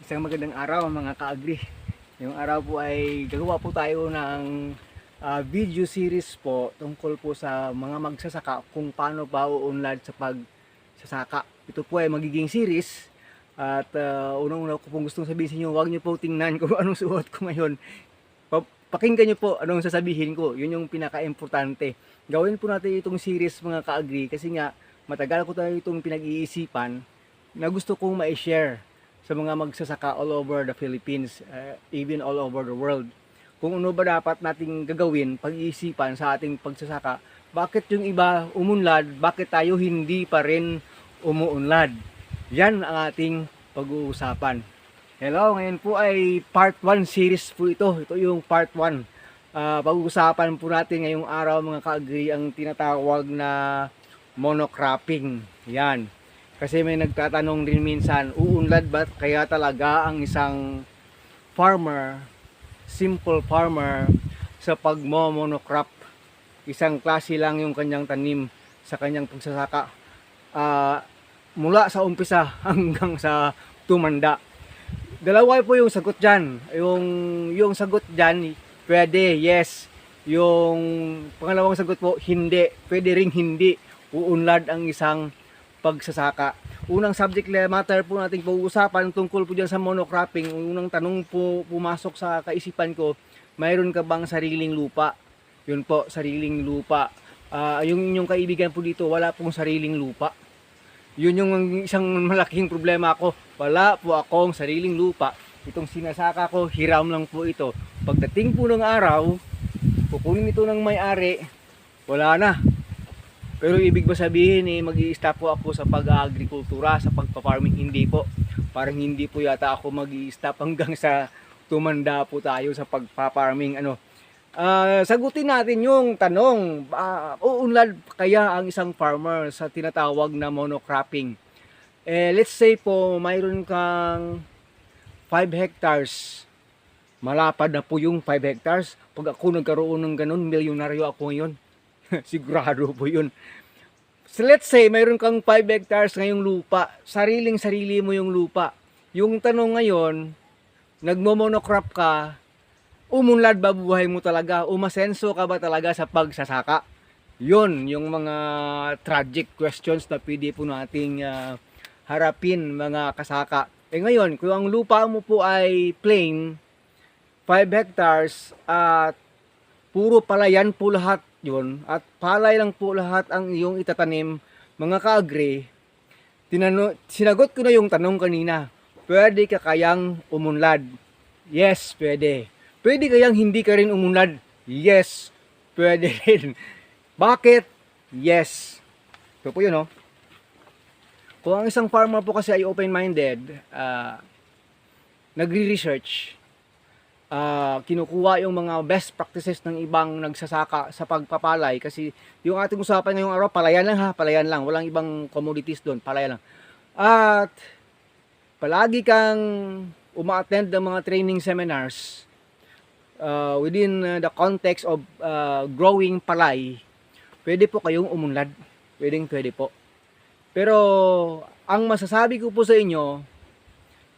Isang magandang araw mga ka-agri. Yung araw po ay gagawa po tayo ng video series po tungkol po sa mga magsasaka kung paano ba uunlad sa pagsasaka. Ito po ay magiging series at unang-una ko pong gustong sabihin sa inyo, huwag niyo po tingnan kung anong suot ko ngayon. Pakinggan niyo po anong sasabihin ko. Yun yung pinaka-importante. Gawin po natin itong series mga ka-agri kasi nga matagal ko tayo itong pinag-iisipan na gusto kong ma-share sa mga magsasaka all over the Philippines, even all over the world. Kung ano ba dapat nating gagawin, pag-iisipan sa ating pagsasaka, bakit yung iba umunlad, bakit tayo hindi pa rin umuunlad. Yan ang ating pag-uusapan. Hello, ngayon po ay part 1 series po ito. Ito yung part 1. Pag-uusapan po natin ngayong araw mga ka-agri ang tinatawag na monocropping. Yan. Kasi may nagtatanong din minsan, uunlad ba kaya talaga ang isang farmer, simple farmer, sa pagmo-monocrop? Isang klase lang yung kanyang tanim sa kanyang pagsasaka. Mula sa umpisa hanggang sa tumanda. Dalawa po yung sagot dyan. Yung sagot dyan, pwede, yes. Yung pangalawang sagot po, hindi. Pwede ring hindi. Uunlad ang isang pagsasaka. Unang subject matter po nating pag-uusapan tungkol po dyan sa monocropping. Unang tanong po pumasok sa kaisipan ko, mayroon ka bang sariling lupa? Yun po, sariling lupa. Yung inyong kaibigan po dito, wala pong sariling lupa. Yun yung isang malaking problema ko. Wala po akong sariling lupa. Itong sinasaka ko, hiram lang po ito. Pagdating po ng araw, kukunin ito ng may-ari, wala na. Pero ibig ba sabihin mag-i-stop po ako sa pag-agrikultura, sa pagpa-farming? Hindi po. Parang hindi po yata ako mag-i-stop hanggang sa tumanda po tayo sa pagpa-farming. Sagutin natin yung tanong, uunlad kaya ang isang farmer sa tinatawag na monocropping? Let's say po mayroon kang 5 hectares. Malapad na po yung 5 hectares. Pag ako nagkaroon ng ganun, milyonaryo ako ngayon. Sigurado po yun. So let's say mayroon kang 5 hectares ngayong lupa, sariling-sarili mo yung lupa. Yung tanong ngayon, nagmo-monocrop ka, umunlad ba buhay mo talaga? Umasenso ka ba talaga sa pagsasaka? Yun, yung mga tragic questions na pwede po nating harapin mga kasaka. Ngayon, kung ang lupa mo po ay plain, 5 hectares at puro palayan po lahat yun, at palay lang po lahat ang iyong itatanim, mga ka-agri, sinagot ko na yung tanong kanina, pwede ka kayang umunlad? Yes, pwede. Pwede kayang hindi ka rin umunlad? Yes, pwede rin. Bakit? Yes. Ito po yun, Kung ang isang farmer po kasi ay open-minded, nagre-research, kinukuha yung mga best practices ng ibang nagsasaka sa pagpapalay, kasi yung ating usapan ngayong araw, palayan lang palayan lang, walang ibang commodities doon, palayan lang. At palagi kang uma-attend ng mga training seminars within the context of growing palay, pwede po kayong umunlad, pwede po. Pero ang masasabi ko po sa inyo,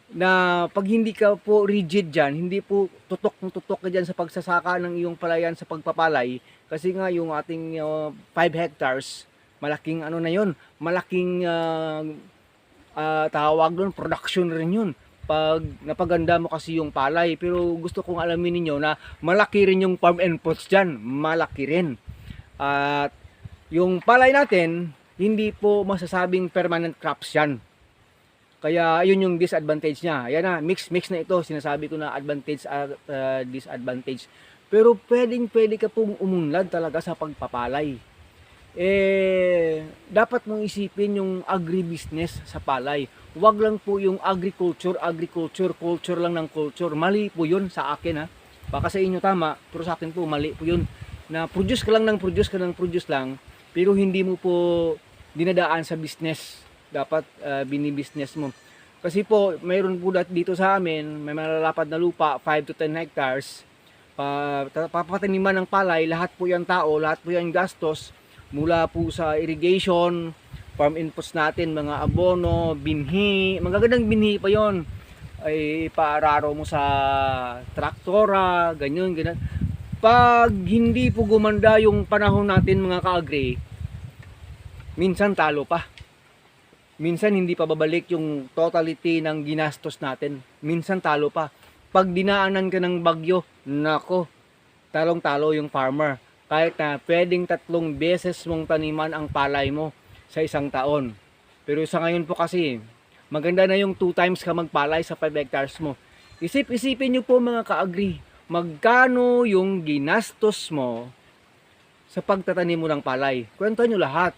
na pag hindi ka po rigid dyan, hindi po tutok ka dyan sa pagsasaka ng iyong palayan sa pagpapalay, kasi nga yung ating 5 hectares, malaking na yun, malaking tawag doon, production rin yun. Pag napaganda mo kasi yung palay, pero gusto kong alamin ninyo na malaki rin yung farm inputs dyan, malaki rin. At yung palay natin, hindi po masasabing permanent crops yan. Kaya yun yung disadvantage niya. Ayan na, mix na ito. Sinasabi ko na advantage at disadvantage. Pero pwede ka pong umunlad talaga sa pagpapalay. Dapat mong isipin yung agribusiness sa palay. Huwag lang po yung agriculture, culture lang ng culture. Mali po yun sa akin, Baka sa inyo tama, pero sa akin po mali po yun. Na produce ka lang lang, pero hindi mo po dinadaan sa business. Dapat binibusiness mo. Kasi po, mayroon po dito sa amin, may malalapad na lupa, 5 to 10 hectares. Papataniman ng palay, lahat po yan tao, lahat po yan gastos. Mula po sa irrigation, farm inputs natin, mga abono, binhi, magagandang binhi pa yon. ay ipaararo mo sa traktora, ganyan, ganyan. Pag hindi po gumanda yung panahon natin mga ka-agri, minsan talo pa. Minsan hindi pa babalik yung totality ng ginastos natin. Minsan talo pa. Pag dinaanan ka ng bagyo, nako, talong-talo yung farmer. Kahit na pwedeng 3 beses mong taniman ang palay mo sa isang taon. Pero sa ngayon po kasi, maganda na yung 2 times ka magpalay sa 5 hectares mo. Isip-isipin nyo po mga ka-agri, magkano yung ginastos mo sa pagtatanim mo ng palay. Kwento nyo lahat.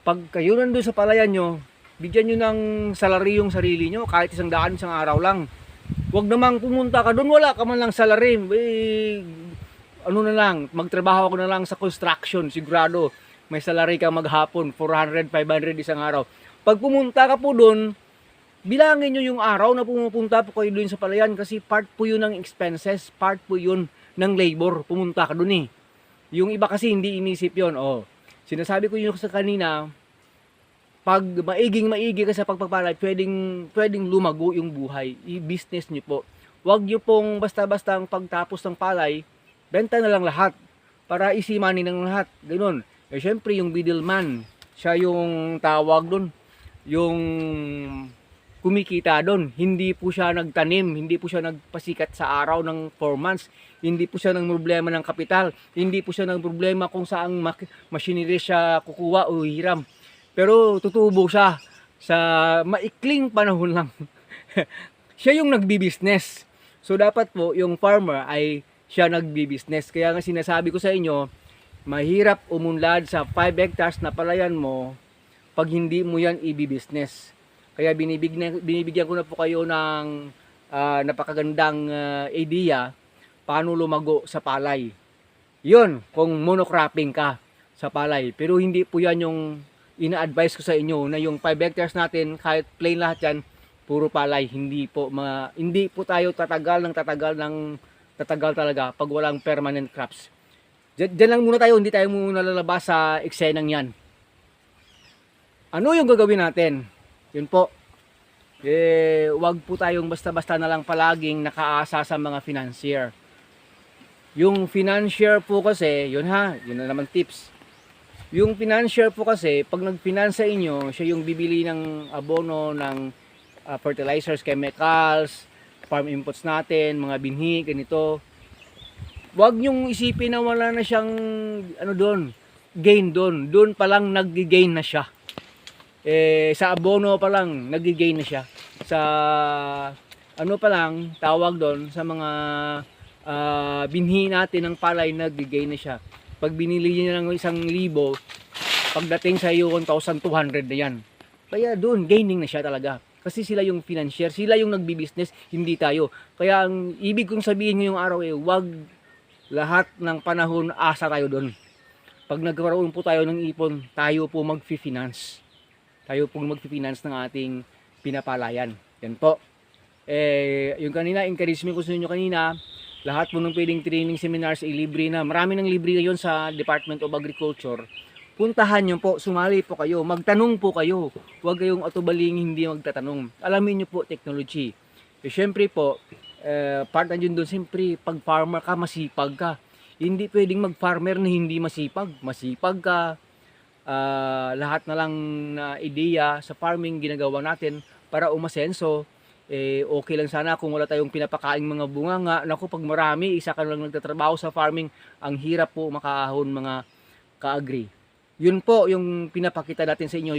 Pag kayo nandun sa palayan nyo, bigyan nyo ng salary yung sarili nyo, kahit 100 isang araw lang. Huwag namang pumunta ka doon, wala ka man lang salary. Ano na lang, magtrabaho ako na lang sa construction, sigurado. May salary ka maghapon, 400, 500 isang araw. Pag pumunta ka po doon, bilangin nyo yung araw na pumupunta po kayo doon sa palayan kasi part po yun ng expenses, part po yun ng labor. Pumunta ka doon eh. Yung iba kasi hindi inisip yun. Oh, sinasabi ko yun sa kanina, pag maigi ka sa pagpapalay, pwedeng lumago yung buhay. I-business nyo po. Huwag nyo pong basta-basta ang pagtapos ng palay, benta na lang lahat para easy money ng lahat. Ganun. Eh syempre yung middleman, siya yung tawag doon, yung kumikita doon. Hindi po siya nagtanim, hindi po siya nagpasikat sa araw ng 4 months. Hindi po siya ng problema ng kapital. Hindi po siya ng problema kung saang machinery siya kukuha o hiram. Pero tutubo siya sa maikling panahon lang. Siya yung nagbi-business. So dapat po yung farmer ay siya nagbi-business. Kaya nga sinasabi ko sa inyo, mahirap umunlad sa 5 hectares na palayan mo pag hindi mo yan i-business. Kaya binibigyan ko na po kayo ng napakagandang idea paano lumago sa palay. Yun, kung monocropping ka sa palay. Pero hindi po yan yung ina-advise ko sa inyo na yung 5 hectares natin, kahit plain lahat yan, puro palay. Hindi po tayo tatagal talaga pag walang permanent crops. Diyan lang muna tayo, hindi tayo muna lalabas sa eksenang yan. Ano yung gagawin natin? Yun po. Wag po tayong basta-basta na lang palaging nakaasa sa mga financier. Yung financier po kasi, yun na naman tips. Yung financier po kasi, pag nag-finance sa inyo, siya yung bibili ng abono, ng fertilizers, chemicals, farm inputs natin, mga binhi, ganito. Huwag nyong isipin na wala na siyang gain doon. Doon pa lang nag-gain na siya. Sa abono pa lang nag-gain na siya. Sa pa lang, tawag doon, sa mga binhi natin ng palay, nag-gain na siya. Pag binili niya ng 1,000, pagdating sa iyo 1,200 na yan. Kaya doon, gaining na siya talaga. Kasi sila yung financier, sila yung nagbi-business, hindi tayo. Kaya ang ibig kong sabihin ngayong araw wag lahat ng panahon asa tayo doon. Pag nagkaroon po tayo ng ipon, tayo po mag-finance. Tayo po mag-finance ng ating pinapalayan. Yan po. Yung kanina, encouragement ko sa inyo kanina, lahat po ng pwedeng training seminars libre na. Marami ng libre ngayon sa Department of Agriculture. Puntahan nyo po, sumali po kayo, magtanong po kayo. Huwag kayong atubaling hindi magtatanong. Alamin nyo po technology. Syempre po, part na yun doon, siyempre, pag farmer ka, masipag ka. Hindi pwedeng mag-farmer na hindi masipag. Masipag ka. Lahat na lang na ideya sa farming ginagawa natin para umasenso. Okay lang sana kung wala tayong pinapakaing mga bunganga. Naku, pag marami, isa ka lang nagtatrabaho sa farming, ang hirap po makaahon mga ka-agri. Yun po yung pinapakita natin sa inyo,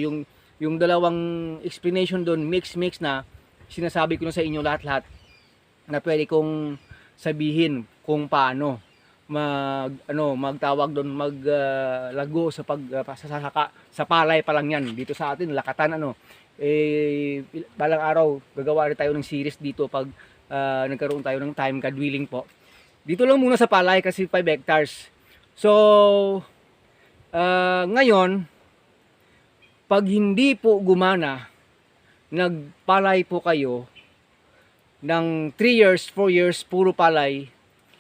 yung dalawang explanation doon, mix na sinasabi ko na sa inyo lahat-lahat na pwede kong sabihin kung paano magtawag doon, maglago sa sa palay pa lang yan. Dito sa atin, lakatan balang araw gagawa rin tayo ng series dito pag nagkaroon tayo ng time kadwilling po. Dito lang muna sa palay kasi 5 hectares. So ngayon, pag hindi po gumana, nagpalay po kayo ng 3 years, 4 years, puro palay,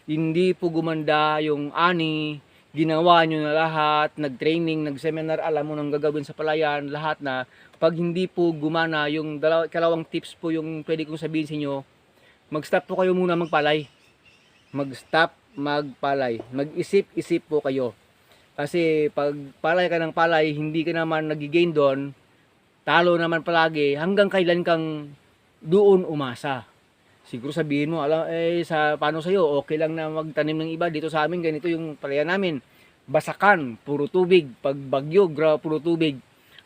hindi po gumanda yung ani, ginawa nyo na lahat, nag-training, nag-seminar, alam mo nang gagawin sa palayan, lahat na, Pag hindi po gumana, yung kalawang tips po yung pwede kong sabihin sa inyo, mag-stop po kayo muna magpalay. Mag-stop magpalay. Mag-isip-isip po kayo. Kasi pag palay ka ng palay, hindi ka naman nag-gain doon, talo naman palagi, hanggang kailan kang doon umasa. Siguro sabihin mo, paano sa'yo, okay lang na magtanim ng iba, dito sa amin, ganito yung palayan namin. Basakan, puro tubig. Pag bagyo, puro tubig.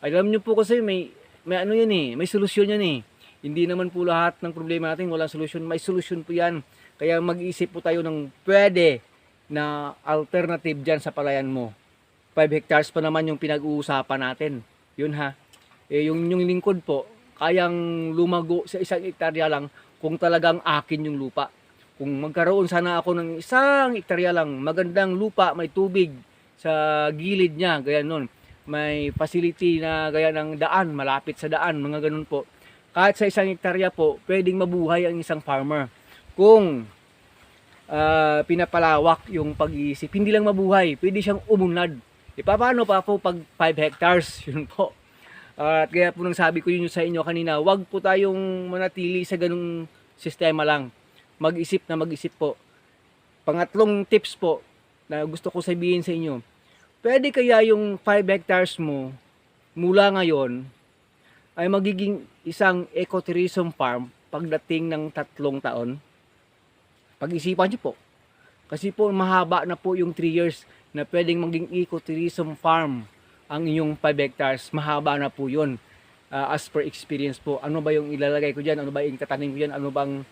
Alam nyo po kasi may ano yan may solusyon yan Hindi naman po lahat ng problema natin walang solusyon, may solusyon po yan. Kaya mag-iisip po tayo ng pwede na alternative dyan sa palayan mo. 5 hectares pa naman yung pinag-uusapan natin. Yun ha. Yung lingkod po, kayang lumago sa 1 hektarya lang kung talagang akin yung lupa. Kung magkaroon sana ako ng 1 hektarya lang, magandang lupa, may tubig sa gilid niya, gaya nun. May facility na gaya ng daan, malapit sa daan, mga ganun po. Kahit sa 1 hektarya po, pwedeng mabuhay ang isang farmer. Kung pinapalawak yung pag-iisip, hindi lang mabuhay, pwede siyang umunlad. Paano pa po pag 5 hectares? Yun po. At kaya po nang sabi ko yun sa inyo kanina, wag po tayong manatili sa ganung sistema lang. Mag-isip na mag-isip po. Pangatlong tips po na gusto ko sabihin sa inyo, pwede kaya yung 5 hectares mo mula ngayon ay magiging isang ecotourism farm pagdating ng 3 taon? Pag-isipan niyo po. Kasi po mahaba na po yung 3 years na pwedeng maging ecotourism farm ang inyong 5 hectares. Mahaba na po yun. As per experience po. Ano ba yung ilalagay ko dyan? Ano ba yung tatanim ko dyan? Ano bang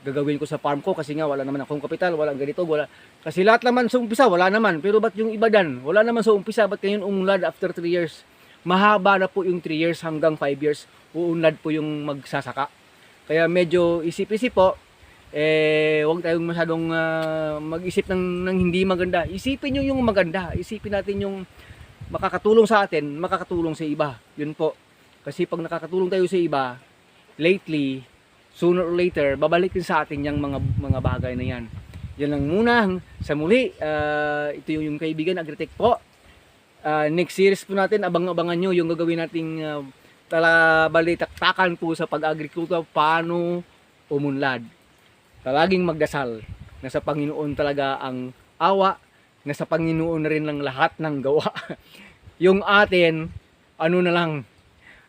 gagawin ko sa farm ko? Kasi nga wala naman akong kapital, walang ganito, wala. Kasi lahat naman sa umpisa, wala naman. Pero ba't yung iba dan? Wala naman sa umpisa, ba't ngayon umunlad after 3 years? Mahaba na po yung 3 years hanggang 5 years. Uunlad po yung magsasaka. Kaya medyo isip-isip po. Huwag tayong masyadong mag-isip ng hindi maganda. Isipin nyo yung maganda. Isipin natin yung makakatulong sa atin, makakatulong sa iba. Yun po. Kasi pag nakakatulong tayo sa iba, lately, sooner or later, babalik din sa atin yung mga bagay na yan. Yan lang muna. Sa muli, ito yung kaibigan Agritech po. Next series po natin, abang-abangan nyo yung gagawin nating balitaktakan po sa pag-agrikultura, paano umunlad. Laging magdasal na sa Panginoon talaga ang awa, na sa Panginoon na rin ng lahat ng gawa. Yung atin, ano na lang,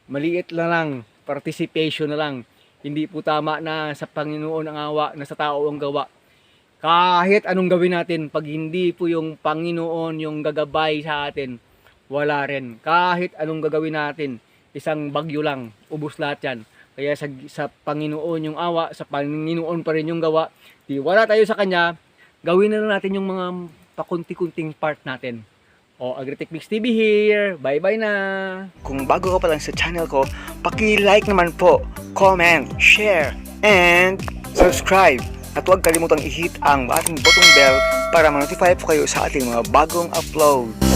maliit na lang, participation na lang. Hindi po tama na sa Panginoon ang awa, na sa tao ang gawa. Kahit anong gawin natin, pag hindi po yung Panginoon yung gagabay sa atin, wala rin. Kahit anong gagawin natin, isang bagyo lang, ubos lahat yan. Kaya sa Panginoon yung awa, sa Panginoon pa rin yung gawa. Di wala tayo sa Kanya, gawin na lang natin yung mga pakunti-kunting part natin. Agritech Mix TV here. Bye-bye na. Kung bago ka pa lang sa channel ko, paki-like naman po, comment, share, and subscribe. At huwag kalimutang i-hit ang ating button bell para ma-notify po kayo sa ating mga bagong upload.